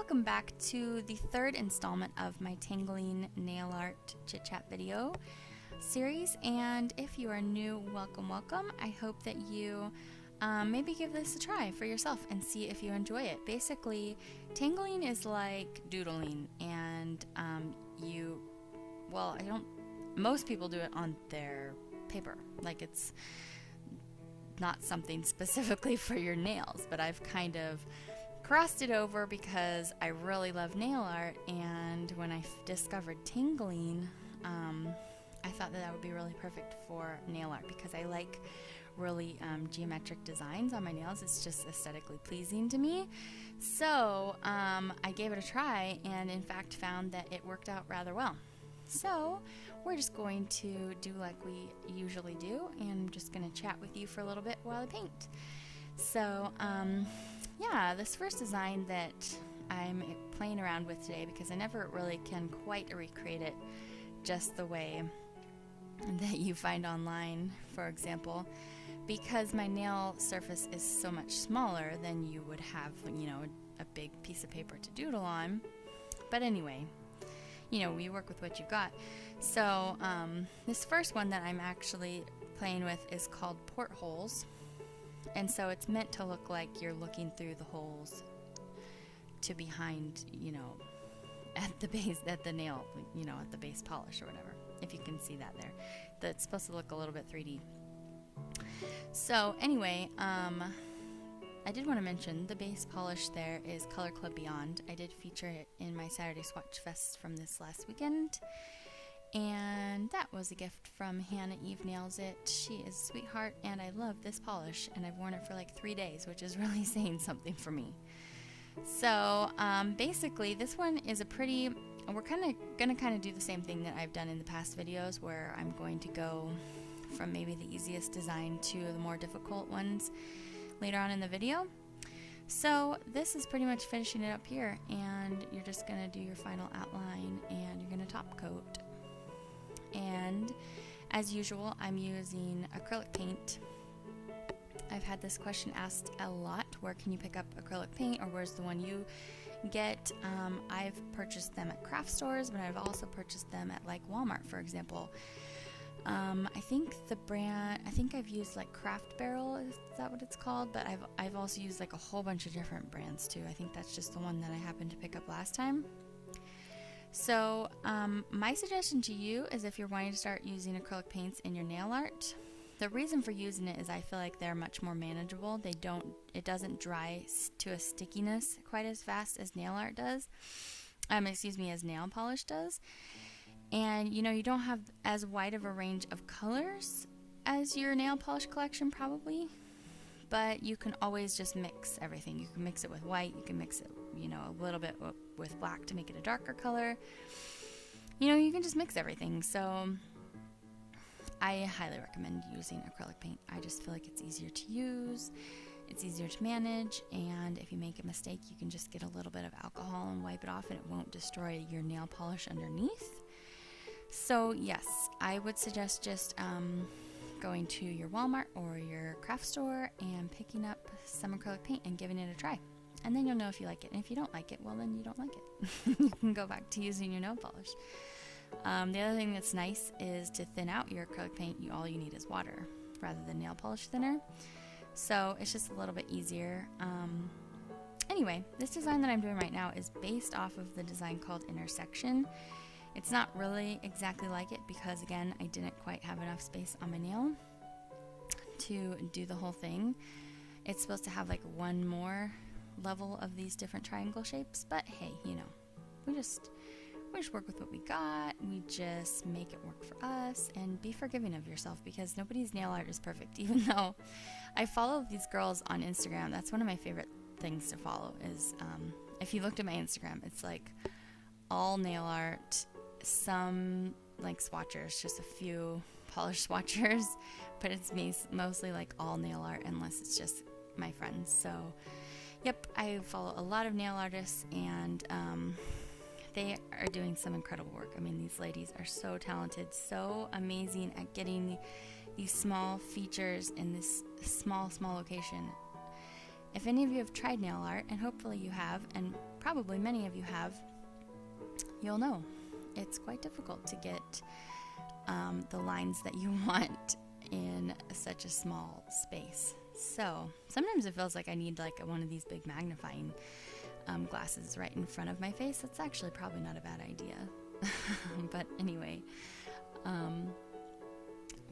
welcome back to the third installment of my Tangling Nail Art Chit Chat video series. And if you are new, welcome, welcome. I hope that you maybe give this a try for yourself and see if you enjoy it. Basically, tangling is like doodling, and most people do it on their paper. Like, it's not something specifically for your nails, but I've kind of crossed it over because I really love nail art, and when I discovered tangling, I thought that would be really perfect for nail art because I like really geometric designs on my nails. It's just aesthetically pleasing to me. So I gave it a try and in fact found that it worked out rather well. So we're just going to do like we usually do, and I'm just going to chat with you for a little bit while I paint. So yeah, this first design that I'm playing around with today, because I never really can quite recreate it just the way that you find online, for example, because my nail surface is so much smaller than you would have, a big piece of paper to doodle on. But anyway, we work with what you've got. So this first one that I'm actually playing with is called Portholes. And so it's meant to look like you're looking through the holes to behind, at the base, at the nail, at the base polish or whatever, if you can see that there. That's supposed to look a little bit 3D. So anyway, I did want to mention the base polish there is Color Club Beyond. I did feature it in my Saturday Swatchfests from this last weekend. And that was a gift from Hannah Eve Nails It. She is a sweetheart, and I love this polish, and I've worn it for like 3 days, which is really saying something for me. So basically this one is we're gonna do the same thing that I've done in the past videos, where I'm going to go from maybe the easiest design to the more difficult ones later on in the video. So this is pretty much finishing it up here, and you're just gonna do your final outline and you're gonna top coat. And as usual, I'm using acrylic paint. I've had this question asked a lot: where can you pick up acrylic paint, or where's the one you get? I've purchased them at craft stores, but I've also purchased them at like Walmart, for example. I think I've used like Craft Barrel, is that what it's called? But I've also used like a whole bunch of different brands too. I think that's just the one that I happened to pick up last time. So my suggestion to you is, if you're wanting to start using acrylic paints in your nail art, the reason for using it is I feel like they're much more manageable. It doesn't dry to a stickiness quite as fast as nail art does. As nail polish does. And you don't have as wide of a range of colors as your nail polish collection probably, but you can always just mix everything. You can mix it with white, you can mix it, a little bit with black to make it a darker color. You can just mix everything. So I highly recommend using acrylic paint. I just feel like it's easier to use, it's easier to manage, and if you make a mistake, you can just get a little bit of alcohol and wipe it off, and it won't destroy your nail polish underneath. So yes, I would suggest just going to your Walmart or your craft store and picking up some acrylic paint and giving it a try. And then you'll know if you like it. And if you don't like it, well, then you don't like it. You can go back to using your nail polish. The other thing that's nice is to thin out your acrylic paint. All you need is water rather than nail polish thinner. So it's just a little bit easier. Anyway, this design that I'm doing right now is based off of the design called Intersection. It's not really exactly like it because, again, I didn't quite have enough space on my nail to do the whole thing. It's supposed to have like one more level of these different triangle shapes, but hey, we just work with what we got. We just make it work for us, and be forgiving of yourself, because nobody's nail art is perfect. Even though I follow these girls on Instagram, that's one of my favorite things to follow is, if you looked at my Instagram, it's like all nail art, some like swatchers, just a few polish swatchers, but it's mostly like all nail art, unless it's just my friends. So yep, I follow a lot of nail artists, and they are doing some incredible work. I mean, these ladies are so talented, so amazing at getting these small features in this small location. if any of you have tried nail art, and hopefully you have, and probably many of you have, you'll know it's quite difficult to get the lines that you want in such a small space. So sometimes it feels like I need like one of these big magnifying glasses right in front of my face. That's actually probably not a bad idea. But anyway,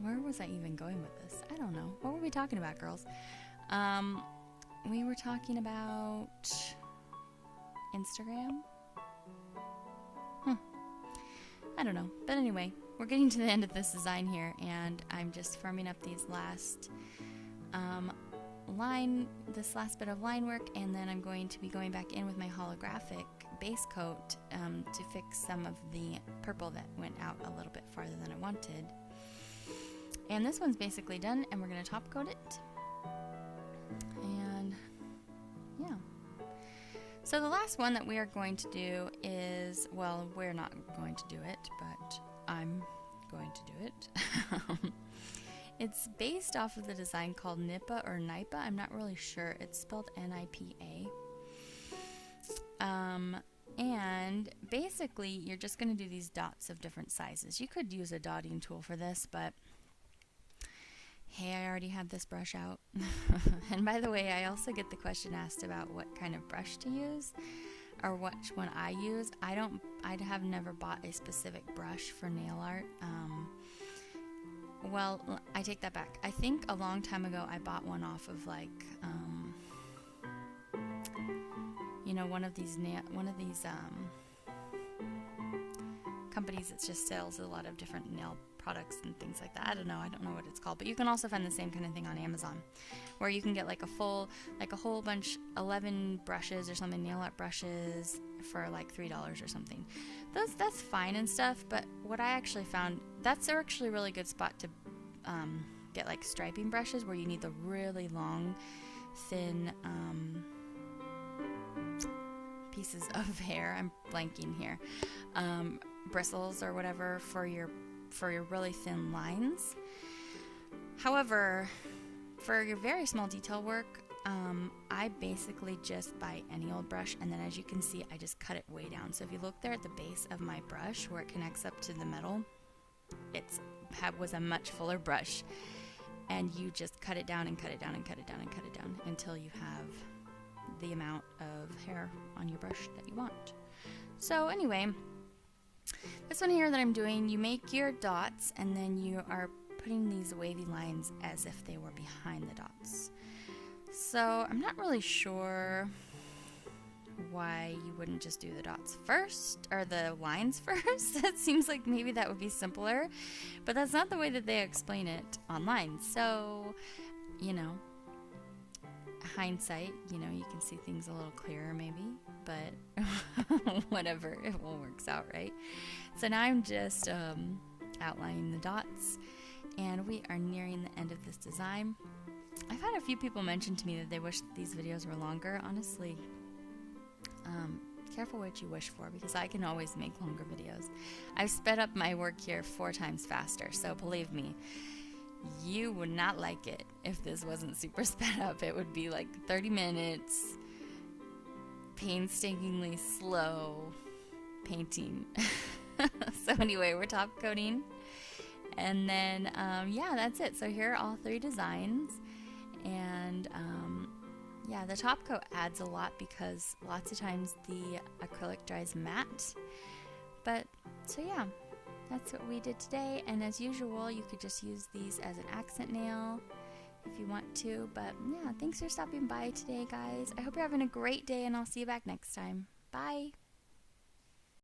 where was I even going with this? I don't know. What were we talking about, girls? We were talking about Instagram? I don't know. But anyway, we're getting to the end of this design here, and I'm just firming up these last this last bit of line work, and then I'm going to be going back in with my holographic base coat to fix some of the purple that went out a little bit farther than I wanted. And this one's basically done, and we're going to top coat it. And yeah. So the last one that we are going to do is, well, we're not going to do it, but I'm going to do it. It's based off of the design called Nipa or Nipa. I'm not really sure. It's spelled N-I-P-A. And basically, you're just going to do these dots of different sizes. You could use a dotting tool for this, but hey, I already had this brush out. And by the way, I also get the question asked about what kind of brush to use, or which one I use. I have never bought a specific brush for nail art. Well, I take that back. I think a long time ago I bought one off of like, you know, one of these companies that just sells a lot of different nail products and things like that. I don't know what it's called, but you can also find the same kind of thing on Amazon, where you can get like a whole bunch, 11 brushes or something, nail art brushes for like $3 or something. That's fine and stuff, but what I actually found, that's actually a really good spot to get like striping brushes, where you need the really long, thin pieces of hair. I'm blanking here. Bristles or whatever for your really thin lines. However, for your very small detail work, I basically just buy any old brush, and then as you can see, I just cut it way down. So if you look there at the base of my brush where it connects up to the metal, was a much fuller brush, and you just cut it down and cut it down and cut it down and cut it down until you have the amount of hair on your brush that you want. So anyway, this one here that I'm doing, you make your dots, and then you are putting these wavy lines as if they were behind the dots. So I'm not really sure why you wouldn't just do the dots first, or the lines first. It seems like maybe that would be simpler, but that's not the way that they explain it online. So, you know, hindsight, you know, you can see things a little clearer maybe, but whatever, it all works out, right? So now I'm just outlining the dots, and we are nearing the end of this design. I've had a few people mention to me that they wish these videos were longer. Honestly, careful what you wish for, because I can always make longer videos. I've sped up my work here 4 times faster, so believe me, you would not like it if this wasn't super sped up. It would be like 30 minutes, painstakingly slow painting. So anyway, we're top coating, and then yeah, that's it. So here are all 3 designs, and yeah, the top coat adds a lot because lots of times the acrylic dries matte. But so yeah, that's what we did today, and as usual, you could just use these as an accent nail if you want to. But yeah, thanks for stopping by today, guys. I hope you're having a great day, and I'll see you back next time. Bye!